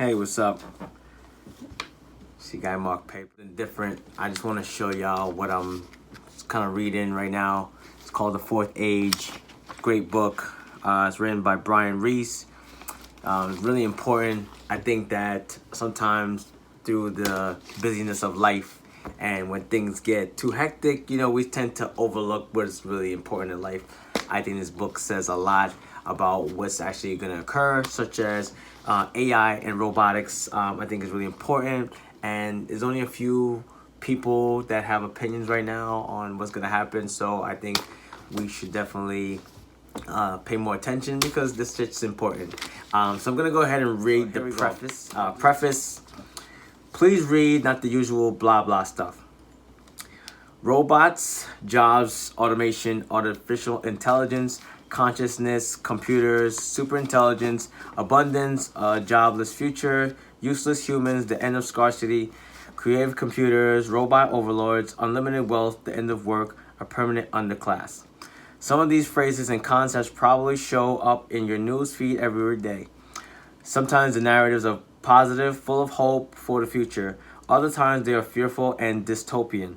Hey, what's up? See guy Marc Papers. Different. I just want to show y'all what I'm kind of reading right now. It's called The Fourth Age. Great book. It's written by Byron Reese. It's really important. I think that sometimes through the busyness of life and when things get too hectic, we tend to overlook what's really important in life. I think this book says a lot about what's actually going to occur, such as AI and robotics. I think is really important, and there's only a few people that have opinions right now on what's going to happen. So I think we should definitely pay more attention because this shit's important. So I'm gonna go ahead and read the preface. Preface. Please read, not the usual blah blah stuff. Robots, jobs, automation, artificial intelligence, consciousness, computers, superintelligence, abundance, a jobless future, useless humans, the end of scarcity, creative computers, robot overlords, unlimited wealth, the end of work, a permanent underclass. Some of these phrases and concepts probably show up in your news feed every day. Sometimes the narratives are positive, full of hope for the future. Other times they are fearful and dystopian.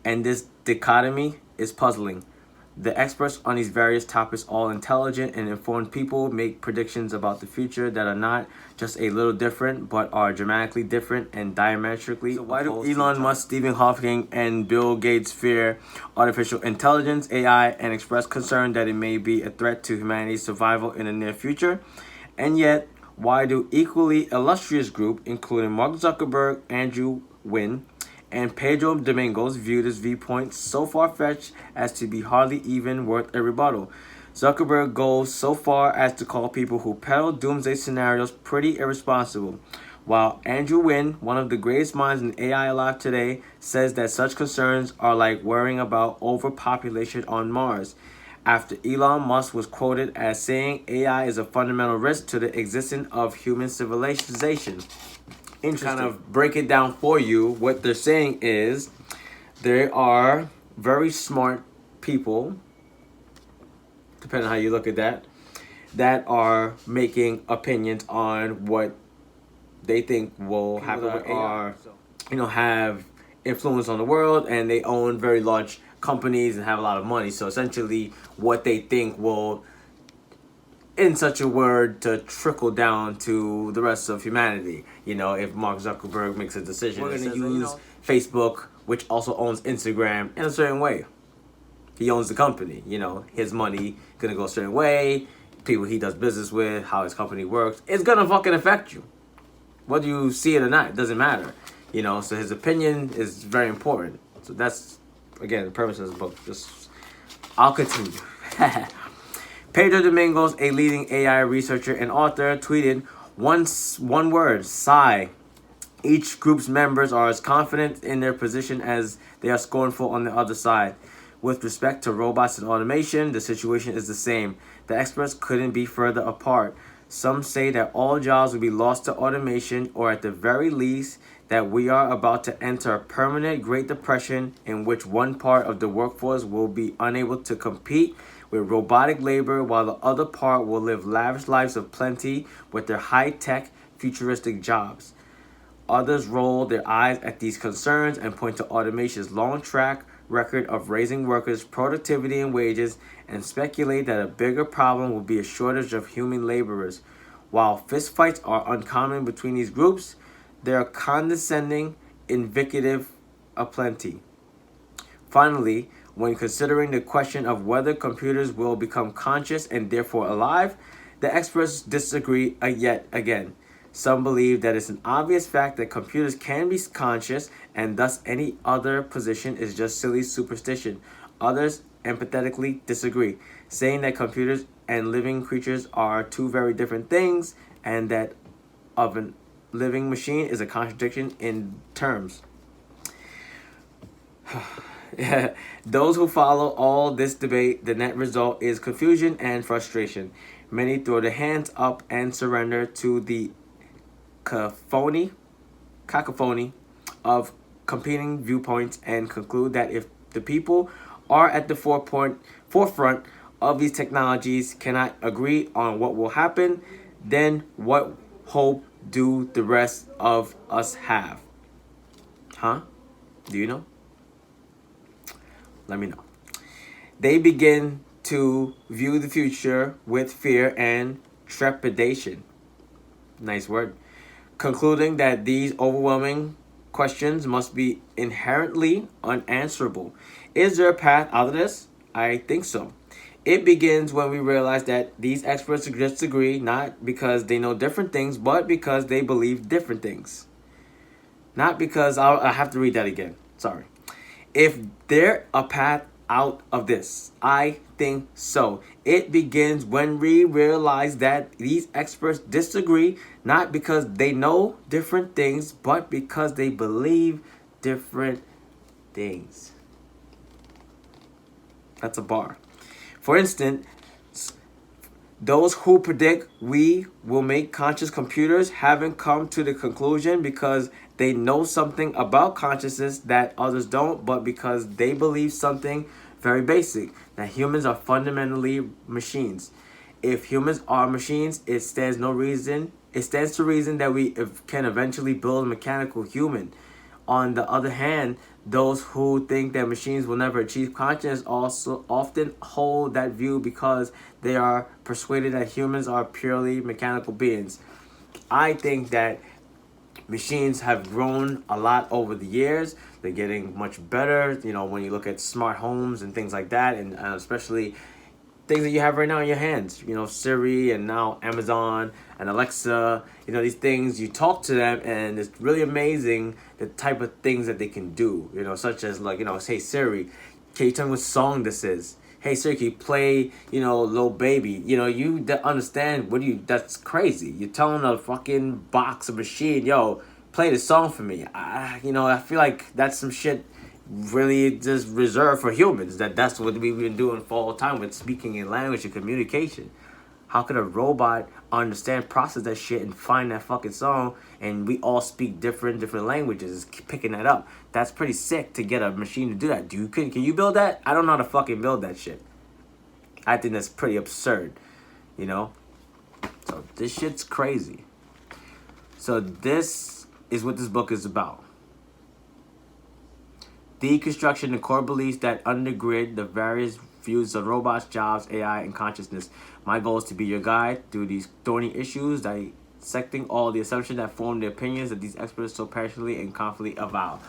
And this dichotomy is puzzling. The experts on these various topics, all intelligent and informed people, make predictions about the future that are not just a little different, but are dramatically different and diametrically. So why do Elon Musk, Stephen Hawking, and Bill Gates fear artificial intelligence, AI, and express concern that it may be a threat to humanity's survival in the near future? And yet, why do equally illustrious groups, including Mark Zuckerberg, Andrew Nguyen, and Pedro Domingos, view this viewpoint so far-fetched as to be hardly even worth a rebuttal? Zuckerberg goes so far as to call people who peddle doomsday scenarios pretty irresponsible, while Andrew Nguyen, one of the greatest minds in AI alive today, says that such concerns are like worrying about overpopulation on Mars, after Elon Musk was quoted as saying AI is a fundamental risk to the existence of human civilization. Kind of break it down for you. What they're saying is there are very smart people, depending on how you look at that are making opinions on what they think will happen with AI. Have influence on the world, and they own very large companies and have a lot of money. So essentially what they think will, in such a word, to trickle down to the rest of humanity. If Mark Zuckerberg makes a decision, we're going to use Facebook, which also owns Instagram, in a certain way. He owns the company. His money going to go a certain way. People he does business with, how his company works, it's going to fucking affect you. Whether you see it or not, it doesn't matter. So his opinion is very important. So that's, again, the purpose of this book. I'll continue. Pedro Domingos, a leading AI researcher and author, tweeted one word: sigh. Each group's members are as confident in their position as they are scornful on the other side. With respect to robots and automation, the situation is the same. The experts couldn't be further apart. Some say that all jobs will be lost to automation, or at the very least, that we are about to enter a permanent Great Depression in which one part of the workforce will be unable to compete with robotic labor, while the other part will live lavish lives of plenty with their high-tech, futuristic jobs. Others roll their eyes at these concerns and point to automation's long track record of raising workers' productivity and wages, and speculate that a bigger problem will be a shortage of human laborers. While fistfights are uncommon between these groups, they are condescending, indicative of plenty. Finally, when considering the question of whether computers will become conscious and therefore alive, the experts disagree yet again. Some believe that it's an obvious fact that computers can be conscious, and thus any other position is just silly superstition. Others empathetically disagree, saying that computers and living creatures are two very different things, and that of a living machine is a contradiction in terms. Those who follow all this debate, the net result is confusion and frustration. Many throw their hands up and surrender to the cacophony of competing viewpoints and conclude that if the people are at the forefront of these technologies cannot agree on what will happen, then what hope do the rest of us have? Huh? Do you know? Let me know. They begin to view the future with fear and trepidation. Nice word. Concluding that these overwhelming questions must be inherently unanswerable. Is there a path out of this? I think so. It begins when we realize that these experts disagree not because they know different things, but because they believe different things. Not because I have to read that again. Sorry. If there a path out of this, I think so. It begins when we realize that these experts disagree not because they know different things, but because they believe different things. That's a bar. For instance, those who predict we will make conscious computers haven't come to the conclusion because they know something about consciousness that others don't, but because they believe something very basic, that humans are fundamentally machines. If humans are machines, it stands to reason that we can eventually build a mechanical human. On the other hand, those who think that machines will never achieve consciousness also often hold that view because they are persuaded that humans are purely mechanical beings. I think that machines have grown a lot over the years. They're getting much better, when you look at smart homes and things like that, and especially things that you have right now in your hands, Siri and now Amazon and Alexa, these things, you talk to them and it's really amazing the type of things that they can do, such as like, hey Siri, can you tell me what song this is? Hey Siri, can you play, Lil Baby? You understand, that's crazy. You're telling a fucking box, a machine, yo, play the song for me. I feel like that's some shit really just reserved for humans. That's what we've been doing for all time with speaking in language and communication. How could a robot process that shit and find that fucking song? And we all speak different languages, picking that up. That's pretty sick to get a machine to do that. Can you build that? I don't know how to fucking build that shit. I think that's pretty absurd, So this shit's crazy. So this is what this book is about. Deconstruction the core beliefs that undergird the various views of robots, jobs, AI, and consciousness. My goal is to be your guide through these thorny issues, dissecting all the assumptions that form the opinions that these experts so passionately and confidently avow.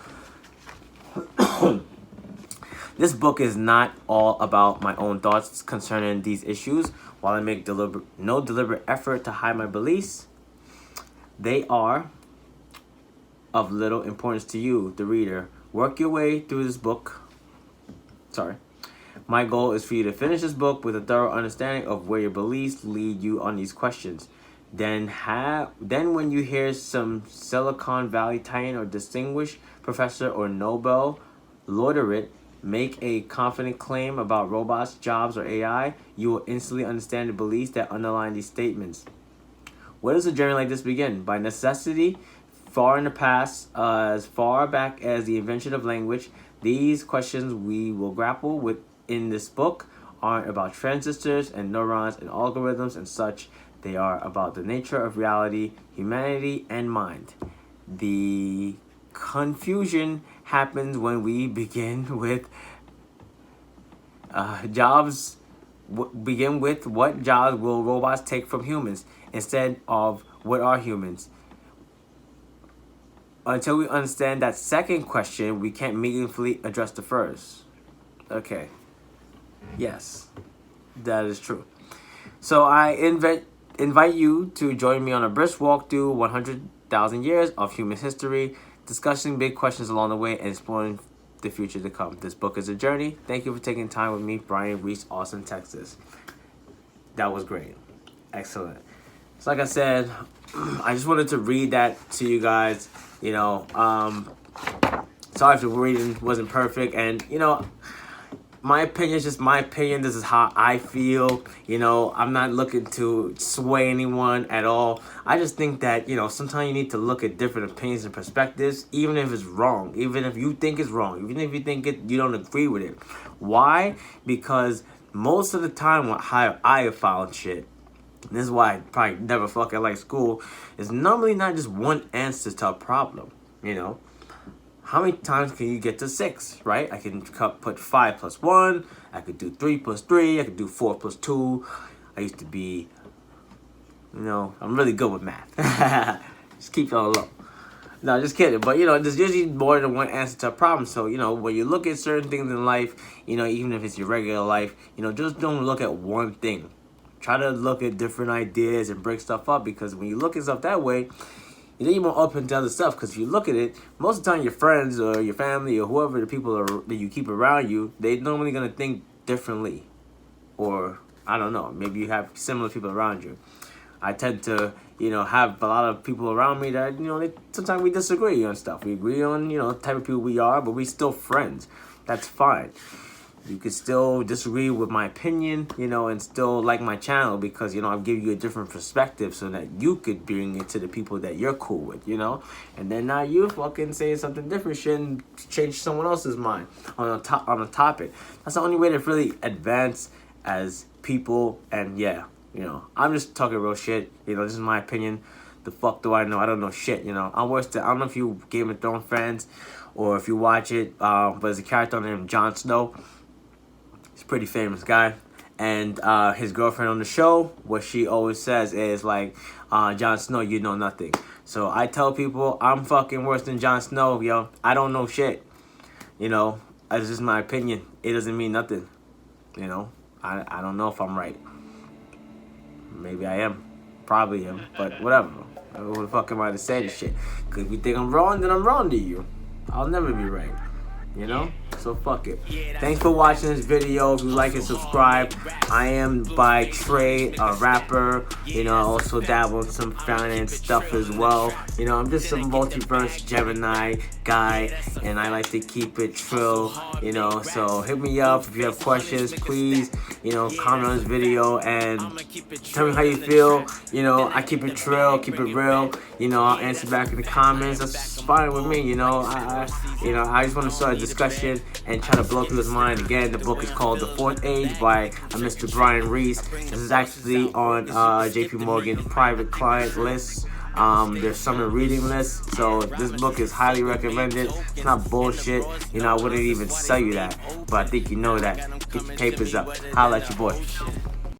This book is not all about my own thoughts concerning these issues. While I make no deliberate effort to hide my beliefs, they are of little importance to you, the reader. Work your way through this book. My goal is for you to finish this book with a thorough understanding of where your beliefs lead you on these questions. Then when you hear some Silicon Valley titan or distinguished professor or Nobel laureate make a confident claim about robots, jobs, or AI, you will instantly understand the beliefs that underlie these statements. Where does a journey like this begin? By necessity. Far in the past, as far back as the invention of language, these questions we will grapple with in this book aren't about transistors and neurons and algorithms and such. They are about the nature of reality, humanity, and mind. The confusion happens when we begin with jobs. Begin with what jobs will robots take from humans instead of what are humans. Until we understand that second question, we can't meaningfully address the first. Okay. Yes, that is true. So I invite you to join me on a brisk walk through 100,000 years of human history, discussing big questions along the way and exploring the future to come. This book is a journey. Thank you for taking time with me, Byron Reese, Austin, Texas. That was great. Excellent. So like I said, I just wanted to read that to you guys. Sorry if the reading wasn't perfect, and my opinion is just my opinion. This is how I feel. I'm not looking to sway anyone at all. I just think that sometimes you need to look at different opinions and perspectives, even if it's wrong, even if you think it's wrong, even if you think you don't agree with it. Why? Because most of the time, how I have found shit, this is why I probably never fucking like school, is normally not just one answer to a problem, you know? How many times can you get to 6, right? I can put 5 plus 1, I could do 3 plus 3, I could do 4 plus 2. I used to be, you know, I'm really good with math. Just keep it all low. No, just kidding. But, you know, there's usually more than one answer to a problem. So, you know, when you look at certain things in life, you know, even if it's your regular life, you know, just don't look at one thing. Try to look at different ideas and break stuff up, because when you look at stuff that way, then you're more open to other stuff. Because if you look at it, most of the time your friends or your family or whoever the people are, that you keep around you, they're normally going to think differently. Or, I don't know, maybe you have similar people around you. I tend to, you know, have a lot of people around me that, you know, sometimes we disagree on stuff. We agree on, you know, the type of people we are, but we still friends. That's fine. You could still disagree with my opinion, you know, and still like my channel, because, you know, I'll give you a different perspective so that you could bring it to the people that you're cool with, you know? And then now you fucking saying something different shouldn't change someone else's mind on a topic. That's the only way to really advance as people. And yeah, you know, I'm just talking real shit. You know, this is my opinion. The fuck do I know? I don't know shit, you know? I'm worse than, I don't know if you Game of Thrones fans or if you watch it, but there's a character named Jon Snow. He's a pretty famous guy. And his girlfriend on the show, what she always says is like, Jon Snow, you know nothing. So I tell people I'm fucking worse than Jon Snow, yo. I don't know shit. You know, that's just my opinion. It doesn't mean nothing. You know, I don't know if I'm right. Maybe I am. Probably am. But whatever. Who the fuck am I to say this shit? Because if you think I'm wrong, then I'm wrong to you. I'll never be right. You know? So fuck it. Thanks for watching this video. If you like and subscribe. I am by trade a rapper. You know, I also dabble in some finance stuff as well. You know, I'm just a multiverse Gemini guy, and I like to keep it trill. You know, so hit me up if you have questions. Please, you know, comment on this video and tell me how you feel. You know, I keep it trill, keep it real. You know, I'll answer back in the comments. That's fine with me. You know, I just want to start a discussion and try to blow people's mind. Again, the book is called The Fourth Age by Mr. Byron Reese. This is actually on JP Morgan's private client list. Their summer reading list. So this book is highly recommended. It's not bullshit. You know, I wouldn't even sell you that, but I think you know that. Get your papers up. Holla at your boy.